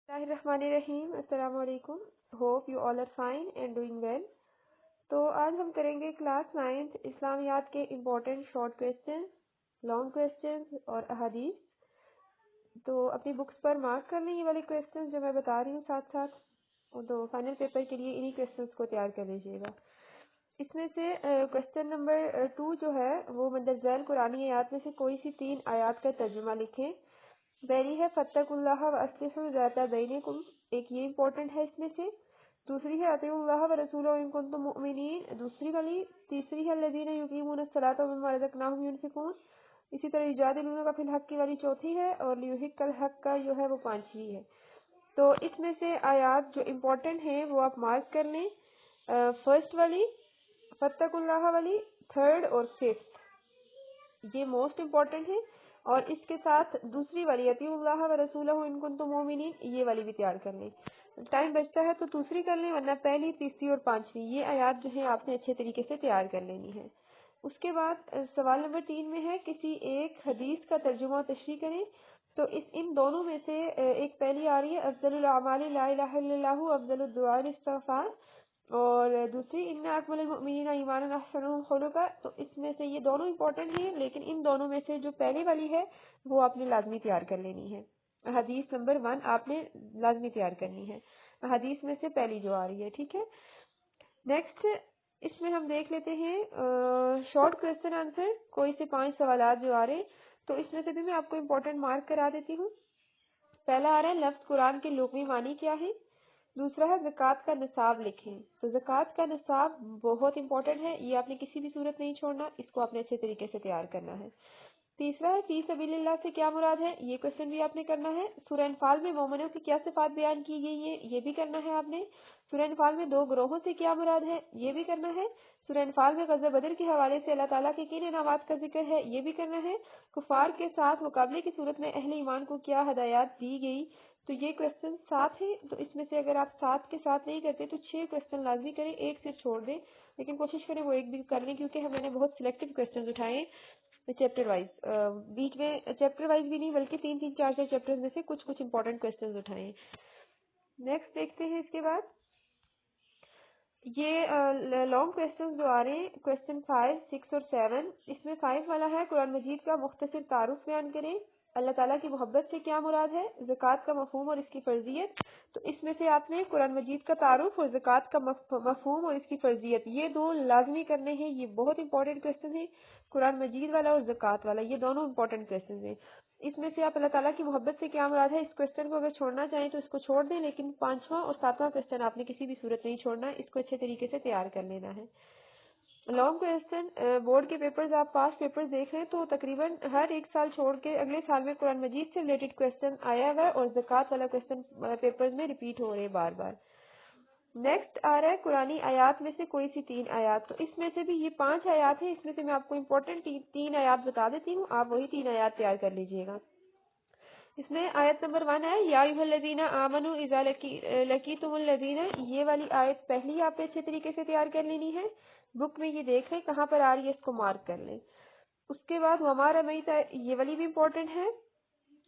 Bismillahirrahmanirrahim. Assalamu alaikum. Hope you all are fine and doing well. तो आज हम करेंगे क्लास 9th इस्लामियात के important short question, long question और अहादीस। तो अपनी बुक्स पर मार्क कर लें ये वाले क्वेश्चन जो मैं बता रही हूँ साथ साथ। तो फाइनल पेपर के लिए इन्हीं क्वेश्चंस को तैयार कर लीजिएगा। इसमें से क्वेश्चन नंबर 2 जो है वो मंदरजैल कुरानी आयात में से कोई सी 3 आयात का तर्जुमा लिखें। पहली है फत्तकुल्लाह व अस्लिहू ज़ाता बैनिकुम, एक ये इम्पोर्टेंट है इसमें से। दूसरी है अतीउल्लाह व रसूलहू इन कुंतुम मुमिनीन, दूसरी वाली। तीसरी है लज़ीना युकीमूनस सलाता व मिम्मा रज़क़नाहुम युनफिकून। इसी तरह युजादिलूनका फिल हक्की वाली चौथी है और लियुहिक्कल हक़ का जो है वो 5वीं है। तो इसमें से आयात जो इम्पोर्टेंट हैं वो आप मार्क कर लें। फर्स्ट वाली फत्तकुल्लाह वाली, थर्ड और फिफ्थ ये मोस्ट इम्पोर्टेंट है। और इसके साथ दूसरी वाली अतीउल्लाह व रसूलहू इन कुंतुम मुमिनीन ये वाली भी तैयार कर लें। टाइम बचता है तो दूसरी कर लें, वरना पहली, तीसरी और 5वीं ये आयात जो है आपने अच्छे तरीके से तैयार कर लेनी है। उसके बाद सवाल नंबर 3 में है किसी एक हदीस का तर्जुमा तशरीह करें। तो इन दोनों में से एक पहली आ रही है अफ़ज़लुल अमाली ला इलाहा इल्लल्लाहु अफ़ज़लुद दुआ इस्तिग़फ़ार, और दूसरी इन्ना अकमलुल मुमिनीना ईमानन अहसनुहुम खुलुक़ा। तो इसमें से ये दोनों इम्पोर्टेंट हैं, लेकिन इन दोनों में से जो पहली वाली है वो आपने लाजमी तैयार कर लेनी है। हदीस नंबर 1 आपने लाजमी तैयार करनी है, हदीस में से पहली जो आ रही है। ठीक है, नेक्स्ट इसमें हम देख लेते हैं शॉर्ट क्वेश्चन आंसर, कोई से 5 सवाल जो आ रहे हैं। तो इसमें से भी मैं आपको इम्पोर्टेंट मार्क करा देती हूँ। पहला आ रहा है लफ्ज़ कुरान के लुग़वी मानी क्या है। दूसरा है ज़कात का निसाब लिखें। तो ज़कात का निसाब बहुत इंपॉर्टेंट है, ये आपने किसी भी सूरत नहीं छोड़ना, इसको आपने अच्छे तरीके से तैयार करना है। तीसरा है फी सबीलिल्लाह से क्या मुराद है, ये क्वेश्चन भी आपने करना है। सूरह अनफाल में मोमिनों की क्या सिफात बयान की गई है, ये भी करना है आपने। सूरह अनफाल में 2 ग्रोहों से क्या मुराद है, ये भी करना है। सूरह अनफाल में ग़ज़वा बदर के हवाले से अल्लाह ताला के किन इनामात का जिक्र है, ये भी करना है। कुफार के साथ मुकाबले की सूरत में अहले ईमान को क्या हदायत दी गई। तो ये क्वेश्चन 7 है। तो इसमें से अगर आप 7 के साथ नहीं करते तो 6 क्वेश्चन लाजमी करें, एक से छोड़ दें, लेकिन कोशिश करें वो एक भी कर लें, क्योंकि मैंने बहुत सिलेक्टिव क्वेश्चन उठाए हैं चैप्टर वाइज। बीच में चैप्टर वाइज भी नहीं बल्कि 3-3, 4-4 चैप्टर्स में से कुछ इंपॉर्टेंट क्वेश्चन उठाए हैं। नेक्स्ट देखते हैं इसके बाद ये लॉन्ग क्वेश्चन जो आ रहे हैं, क्वेश्चन 5, 6 और 7। इसमें 5 वाला है कुरान मजीद का मुख्तसर तारुफ बयान करें। अल्लाह ताला की मोहब्बत से क्या मुराद है, ज़कात का मफ़हूम और इसकी फ़र्जियत। तो इसमें से आपने कुरान मजीद का तारुफ और ज़कात का मफ़हूम और इसकी फ़र्जियत ये 2 लाजमी करने हैं। ये बहुत इंपॉर्टेंट क्वेश्चन है, कुरान मजीद वाला और ज़कात वाला, ये दोनों इंपॉर्टेंट क्वेश्चन हैं। इसमें से आप अल्लाह ताला की मोहब्बत से क्या मुराद है, इस क्वेश्चन को अगर छोड़ना चाहें तो इसको छोड़ दें, लेकिन 5वां और 7वां क्वेश्चन आपने किसी भी सूरत नहीं छोड़ना, इसको अच्छे तरीके से तैयार कर लेना है। लॉन्ग क्वेश्चन बोर्ड के पेपर्स आप पास पेपर्स देख रहे हैं तो तकरीबन हर एक साल छोड़ के अगले साल में कुरान मजीद से रिलेटेड क्वेश्चन आया हुआ है, और ज़कात वाला क्वेश्चन पेपर्स में रिपीट हो रहे हैं बार बार। नेक्स्ट आ रहा है कुरानी आयात में से कोई सी 3 आयात। तो इसमें से भी ये 5 आयात है, इसमें से मैं आपको इम्पोर्टेंट 3 आयात बता देती हूँ, आप वही 3 आयात तैयार कर लीजिएगा। इसमें आयत नंबर 1 है या अय्युहल्लज़ीना आमनू इज़ा लकीतुमुल्लज़ीना, ये वाली आयत पहली आपने अच्छे तरीके से तैयार कर लेनी है। बुक में ये देख लें कहाँ पर आ रही है, इसको मार्क कर लें। उसके बाद हमारा रमईता, ये वाली भी इम्पोर्टेंट है,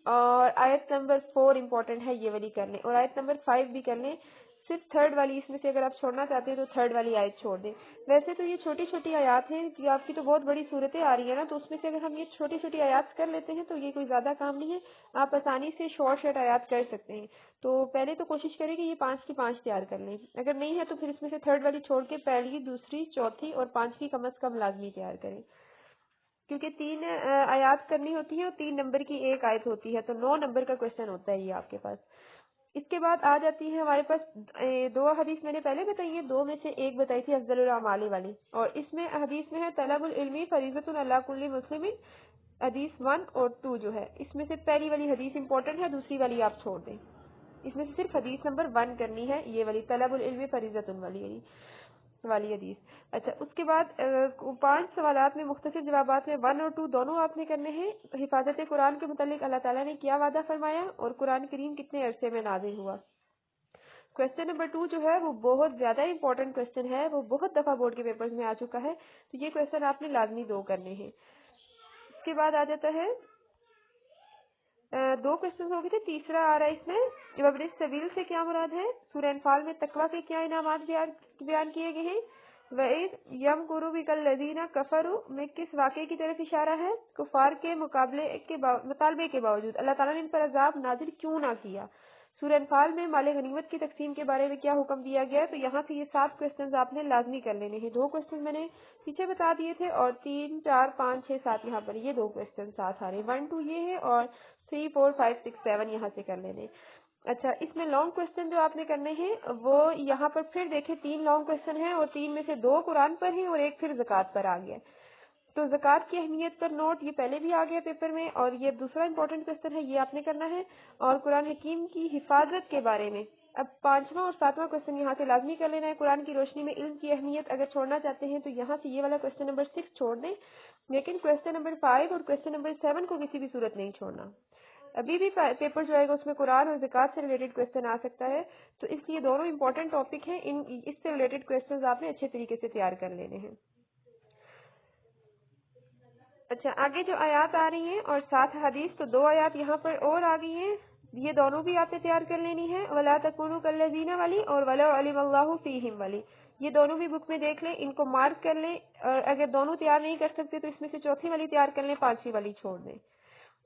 और आयत नंबर 4 इम्पोर्टेंट है, ये वाली कर लें, और आयत नंबर 5 भी कर लें। सिर्फ थर्ड वाली इसमें से अगर आप छोड़ना चाहते हैं तो थर्ड वाली आयत छोड़ दें। वैसे तो ये छोटी छोटी आयत हैं कि आपकी तो बहुत बड़ी सूरतें आ रही है ना, तो उसमें से अगर हम ये छोटी छोटी आयत कर लेते हैं तो ये कोई ज़्यादा काम नहीं है, आप आसानी से शॉर्ट आयत कर सकते हैं। तो पहले तो कोशिश करें कि ये 5 की 5 तैयार कर लें, अगर नहीं है तो फिर इसमें से थर्ड वाली छोड़ के पहली, दूसरी, चौथी और 5वीं कम अज़ कम लाजमी तैयार करें, क्योंकि 3 आयत करनी होती है और 3 नंबर की एक आयत होती है, तो 9 नंबर का क्वेश्चन होता है ये आपके पास। इसके बाद आ जाती है हमारे पास 2 हदीस मैंने पहले बताई है, 2 में से एक बताई थी अफ़ज़लुल अमाली वाली, और इसमें हदीस में है तलबुल इल्मी फरीज़तुन अला कुल्ली मुस्लिमिन, हदीस 1 और 2 जो है, इसमें से पहली वाली हदीस इंपॉर्टेंट है, दूसरी वाली आप छोड़ दें। इसमें से सिर्फ हदीस नंबर 1 करनी है, ये वाली तलबुल इल्मी फरीज़तुन वाली हदीस। अच्छा, उसके बाद 5 सवालात में मुख्तसर जवाबात में 1 और 2 दोनों आपने करने हैं। हिफाजत कुरान के मुतालिक अल्लाह ताला ने क्या वादा फरमाया और कुरान करीम कितने अरसे में नाज़िल हुआ। क्वेश्चन नंबर 2 जो है वो बहुत ज्यादा इंपॉर्टेंट क्वेश्चन है, वो बहुत दफा बोर्ड के पेपर्स में आ चुका है, तो ये क्वेश्चन आपने लाजमी 2 करने हैं। इसके बाद आ जाता है दो क्वेश्चन हो गए थे, तीसरा आ रहा है इसमें वबन सबील से क्या मुराद है। सूरह अनफाल में तकवा के क्या इनामात बयान किए गए हैं। वइद यम गुरु बिकल लजीना कफरू में किस वाक़े की तरफ इशारा है। कुफार के मुतालबे के बावजूद अल्लाह ताला ने इन पर अजाब नाजिल क्यों ना किया। सूरह अनफाल में माल गनीमत की तकसीम के बारे में क्या हुक्म दिया गया है। तो यहाँ से ये 7 क्वेश्चन आपने लाजमी कर लेने हैं। 2 क्वेश्चन मैंने पीछे बता दिए थे और 3, 4, 5, 6, 7 यहाँ पर ये 2 क्वेश्चन साथ आ रहे हैं। 1, 2 ये है और 3, 4, 5, 6, 7 यहाँ से कर लेने। अच्छा, इसमें लॉन्ग क्वेश्चन जो आपने करने हैं वो यहाँ पर फिर देखें 3 लॉन्ग क्वेश्चन हैं और 3 में से 2 कुरान पर हैं और एक फिर ज़कात पर आ गया। तो ज़कात की अहमियत पर नोट ये पहले भी आ गया पेपर में और ये दूसरा इंपॉर्टेंट क्वेश्चन है, ये आपने करना है। और कुरान हकीम की हिफाजत के बारे में अब 5वां और 7वां क्वेश्चन यहाँ से लाजमी कर लेना है। कुरान की रोशनी में इल्म की अहमियत अगर छोड़ना चाहते हैं तो यहाँ से ये वाला क्वेश्चन नंबर 6 छोड़ दें, लेकिन क्वेश्चन नंबर 5 और क्वेश्चन नंबर 7 को किसी भी सूरत नहीं छोड़ना। अभी भी पेपर जो आएगा उसमें कुरान और ज़कात से रिलेटेड क्वेश्चन आ सकता है, तो इसलिए दोनों इंपॉर्टेंट टॉपिक हैं। इससे रिलेटेड क्वेश्चन आपने अच्छे तरीके से तैयार कर लेने हैं। अच्छा, आगे जो आयात आ रही हैं और 7 हदीस, तो 2 आयात यहाँ पर और आ गई हैं, ये दोनों भी आपने तैयार कर लेनी है। वला तकुनु कल्लज़ीना वाली और वला अलिमल्लाहु फीहिम वाली, ये दोनों भी बुक में देख लें, इनको मार्क कर लें। और अगर दोनों तैयार नहीं कर सकते तो इसमें से चौथी वाली तैयार कर लें, 5वीं वाली छोड़ दें।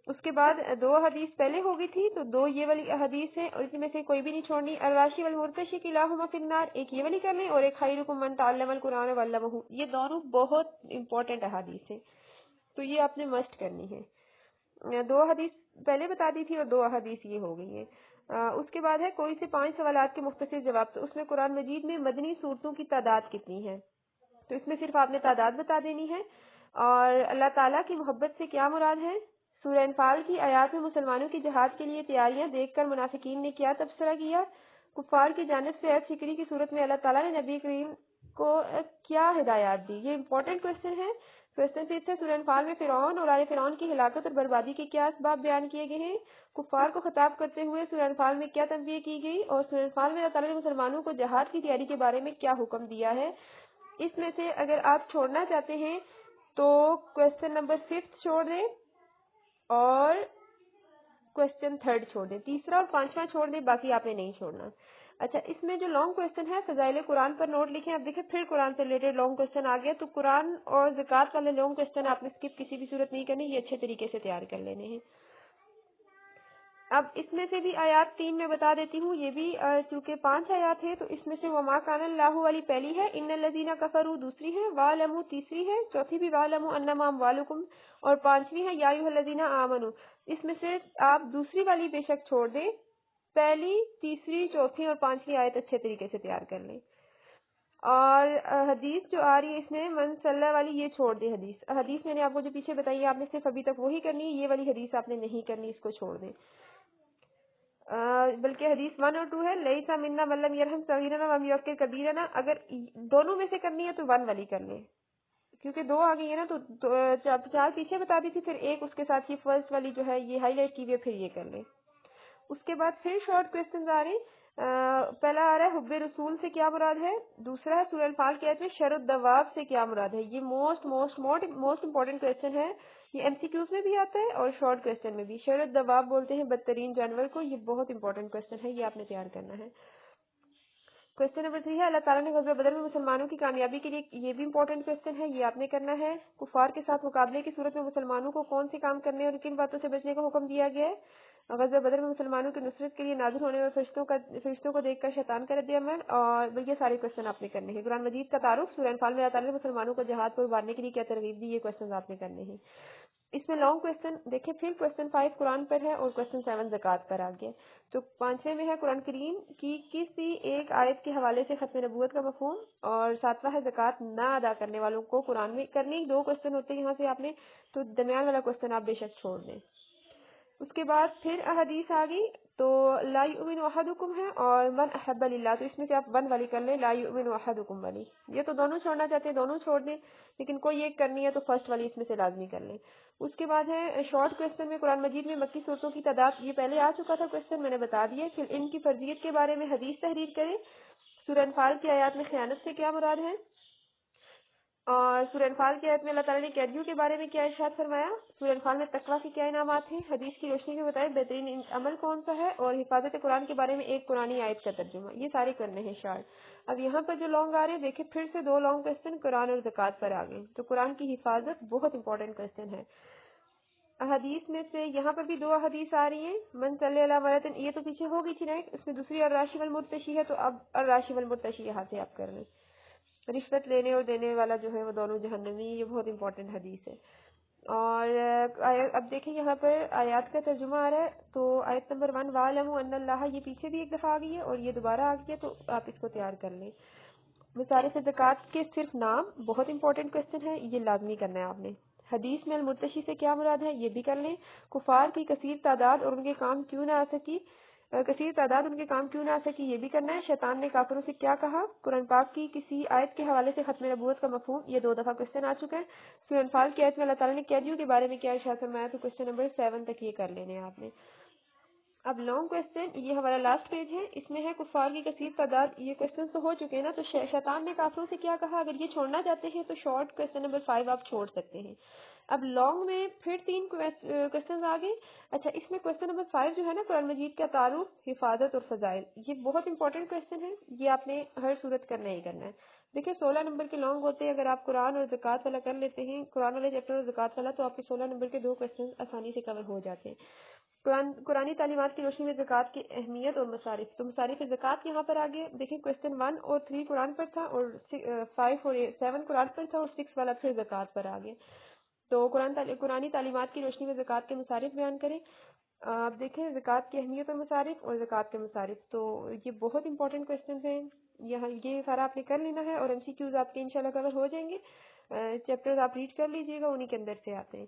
उसके बाद 2 हदीस पहले हो गई थी, तो 2 ये वाली हदीस है और इसमें से कोई भी नहीं छोड़नी। अर्राशी वल मुर्तशी किलाहुमा फिन्नार, एक ये वाली कर लें और एक खैरुकुम मन तअल्लमल कुरान व अल्लमहु, ये दोनों बहुत इंपॉर्टेंट हदीस है, तो ये आपने मस्ट करनी है। 2 हदीस पहले बता दी थी और 2 हदीस ये हो गई है। उसके बाद है कोई से 5 सवालात के मुख्तसर जवाब। तो उसमें कुरान मजीद में मदनी सूरतों की तादाद कितनी है, तो इसमें सिर्फ आपने तादाद बता देनी है। और अल्लाह ताला की मोहब्बत से क्या मुराद है। सूरह अनफाल की आयत में मुसलमानों की जहाद के लिए तैयारियां देखकर मुनाफिकीन ने क्या तबसरा किया। कुफार की जानिब से ऐद फिक्री की सूरत में अल्लाह ताला ने नबी करीम को क्या हिदायत दी। ये इंपॉर्टेंट क्वेश्चन है। क्वेश्चन 6 है, सूरह अनफाल में फिरौन और आले फिरौन की हिलाकत और बर्बादी के क्या असबाब बयान किए गए हैं। कुफार को खिताब करते हुए सूरह अनफाल में क्या तंबीह की गई और सूरह अनफाल में अल्लाह ताला ने मुसलमानों को जहाद की तैयारी के बारे में क्या हुक्म दिया है। इसमें से अगर आप छोड़ना चाहते हैं तो क्वेश्चन नंबर 5 छोड़ दें और क्वेश्चन 3 छोड़ दें, तीसरा और 5वां छोड़ दें, बाकी आपने नहीं छोड़ना। अच्छा, इसमें जो लॉन्ग क्वेश्चन है फजाइल कुरान पर नोट लिखें। अब देखिए फिर कुरान से रिलेटेड लॉन्ग क्वेश्चन आ गया, तो कुरान और ज़कात वाले लॉन्ग क्वेश्चन आपने स्किप किसी भी सूरत नहीं करनी, ये अच्छे तरीके से तैयार कर लेने हैं। अब इसमें से भी आयात 3 में बता देती हूँ, ये भी चूंकि 5 आयात है तो इसमें से वमा कान अल्लाहु वाली पहली है, इन्नल लज़ीना कफरू दूसरी है, वालमु तीसरी है, चौथी भी वालमु अन्नमा अम्वालुकुम और 5वीं है या अय्युहल लज़ीना आमनु। इसमें से आप दूसरी वाली बेशक छोड़ दें, पहली, तीसरी, चौथी और 5वीं आयत अच्छे तरीके से तैयार कर लें। और हदीस जो आ रही है इसमें मन सल्ला वाली, ये छोड़ दे। हदीस मैंने आपको जो पीछे बताई है आपने सिर्फ अभी तक वही करनी है, ये वाली हदीस आपने नहीं करनी, इसको छोड़ दें। बल्कि हदीस 1 और 2 है, लईसा मिन्ना मल्लम यरहम सगीरना वम युक्किर कबीरना। अगर दोनों में से करनी है तो 1 वाली कर ले, क्योंकि 2 आ गई है ना, तो 4 पीछे बता दी थी, फिर एक उसके साथ ये फर्स्ट वाली जो है ये हाईलाइट की हुई है, फिर ये कर ले। उसके बाद फिर शॉर्ट क्वेश्चन आ रहे हैं। पहला आ रहा है हुब्बे रसूल से क्या मुराद है। दूसरा है सूरह अनफाल की आयत में शरुद दवाब से क्या मुराद है। ये मोस्ट इंपॉर्टेंट क्वेश्चन है, ये एमसीक्यूज में भी आता है और शॉर्ट क्वेश्चन में भी। शरुद दवाब बोलते हैं बदतरीन जानवर को, ये बहुत इंपॉर्टेंट क्वेश्चन है, ये आपने तैयार करना है। क्वेश्चन नंबर 3 है, अल्लाह ताला ने ग़ज़वा बदर में मुसलमानों की कामयाबी के लिए, ये भी इंपॉर्टेंट क्वेश्चन है, ये आपने करना है। कुफार के साथ मुकाबले की सूरत में मुसलमानों को कौन से काम करने और किन बातों से बचने का हुक्म दिया गया है। ग़ज़वा बदर में मुसलमानों की नुसरत के लिए नाज़िल होने वाले फरिश्तों को देखकर शैतान का रद्द-ए-अमल, और ये सारे क्वेश्चन आपने करने हैं। कुरान मजीद का तारुफ, सूरह अनफाल में अल्लाह ताला ने मुसलमानों को जहाद पर उभारने के लिए क्या तरगीब दी, ये क्वेश्चन आपने करने हैं। इसमें लॉन्ग क्वेश्चन देखिए, फिर क्वेश्चन 5 कुरान पर है और क्वेश्चन 7 ज़कात पर आ गया। तो 5वें में है कुरान करीम की किसी एक आयत के हवाले से खत्म नबूवत का मफहूम, और 7वां है ज़कात ना अदा करने वालों को कुरान में करने। 2 क्वेश्चन होते हैं यहाँ से आपने, तो दरमियान वाला क्वेश्चन आप बेशक छोड़ दें। उसके बाद फिर अहदीस आ गई, तो ला युमिनु अहदुकुम है और मन अहब्ब लिल्लाह, तो इसमें से आप 1 वाली कर लें, ला युमिनु अहदुकुम वाली। ये तो दोनों छोड़ना चाहते हैं दोनों छोड़ दें, लेकिन कोई एक करनी है तो फर्स्ट वाली इसमें से लाजमी कर लें। उसके बाद है शॉर्ट क्वेश्चन में कुरान मजीद में मक्की सूरतों की तादाद, ये पहले आ चुका था क्वेश्चन, मैंने बता दिया। फिर इनकी फर्जियत के बारे में हदीस तहरीर करें। सूरह अनफाल की आयत में खयानत से क्या मुराद है। اور سورہ انفال کی آیت میں اللہ تعالیٰ نے قیدیوں کے بارے میں کیا ارشاد فرمایا؟ سورہ انفال میں تقویٰ کے کیا انعامات ہیں؟ حدیث کی روشنی میں بتائیں بہترین عمل کون سا ہے؟ اور حفاظت قرآن کے بارے میں ایک قرآنی آیت کا ترجمہ. یہ سارے کرنے ہیں شارٹ. اب یہاں پر جو لانگ آ رہے ہیں دیکھیں پھر سے 2 لانگ کوسچن قرآن اور زکوٰۃ پر آ گئے. تو قرآن کی حفاظت بہت امپورٹنٹ کوسچن ہے. احادیث میں سے یہاں پر بھی 2 احادیث آ رہی ہیں. من صلی اللہ علیہ، یہ تو پیچھے ہو گئی تھی رائٹ. اس میں دوسری الراشی والمرتشی ہے، تو اب الراشی والمرتشی یہاں سے آپ کر لیں. رشوت لینے اور دینے والا جو ہے وہ دونوں جہنمی. یہ بہت امپورٹنٹ حدیث ہے. اور اب دیکھیں یہاں پر آیات کا ترجمہ آ رہا ہے. تو آیت نمبر 1 وَاعْلَمُوا أَنَّ اللَّهَ، یہ پیچھے بھی ایک دفعہ آ گئی ہے اور یہ دوبارہ آ گئی ہے، تو آپ اس کو تیار کر لیں. مصارف زکوٰۃ کے صرف نام بہت امپورٹنٹ کوسچن ہے، یہ لازمی کرنا ہے آپ نے. حدیث میں المرتشی سے کیا مراد ہے یہ بھی کر لیں. کفار کی کثیر تعداد اور ان کے کام کیوں نہ آ سکی، یہ بھی کرنا ہے. شیطان نے کافروں سے کیا کہا. قرآن پاک کی کسی آیت کے حوالے سے ختم نبوت کا مفہوم، یہ 2 دفعہ کوسچن آ چکا ہے. سورہ انفال کی آیت میں اللہ تعالیٰ نے قیدیوں کے بارے میں کیا ارشاد فرمایا، تو کوسچن نمبر 7 تک یہ کر لینے ہیں آپ نے. اب لانگ کوسچن، یہ ہمارا لاسٹ پیج ہے. اس میں ہے کفار کی کثیر تعداد. یہ کوسچن تو ہو چکے ہیں نا. تو شیطان نے کافروں سے کیا کہا، اگر یہ چھوڑنا چاہتے ہیں تو شارٹ کوسچن نمبر 5 آپ چھوڑ سکتے ہیں. اب لانگ میں پھر 3 کوسچنز آ گئے. اچھا، اس میں کوسچن نمبر 5 جو ہے نا، قرآن مجید کا تعارف، حفاظت اور فضائل، یہ بہت امپورٹنٹ کوسچن ہے. یہ آپ نے ہر صورت کرنا ہی کرنا ہے. دیکھیں 16 نمبر کے لانگ ہوتے ہیں. اگر آپ قرآن اور زکوٰۃ والا کر لیتے ہیں، قرآن والے چیپٹر اور زکوٰۃ والا، تو آپ کے 16 نمبر کے 2 کوسچن آسانی سے کور ہو جاتے ہیں. قرآنی تعلیمات کی روشنی میں زکوٰۃ کی اہمیت اور مصارف. تو مصارف زکوٰۃ یہاں پر آگے دیکھیں کوسچن 1 اور 3 قرآن پر تھا، اور 5 اور 7 قرآن پر تھا، اور 6 والا پھر زکوٰۃ پر آگے. تو قرآنی تعلیمات کی روشنی میں زکوٰۃ کے مصارف بیان کریں. آپ دیکھیں زکوٰۃ کی اہمیت اور مصارف اور زکوٰۃ کے مصارف. تو یہ بہت امپورٹنٹ کوسچنز ہیں. یہاں یہ سارا آپ نے کر لینا ہے، اور ایم سی کیوز آپ کے انشاءاللہ کور ہو جائیں گے. چیپٹرز آپ ریڈ کر لیجیے گا، انہی کے اندر سے آتے ہیں.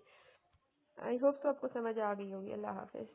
آئی ہوپ تو آپ کو سمجھ آ گئی ہوگی. اللہ حافظ.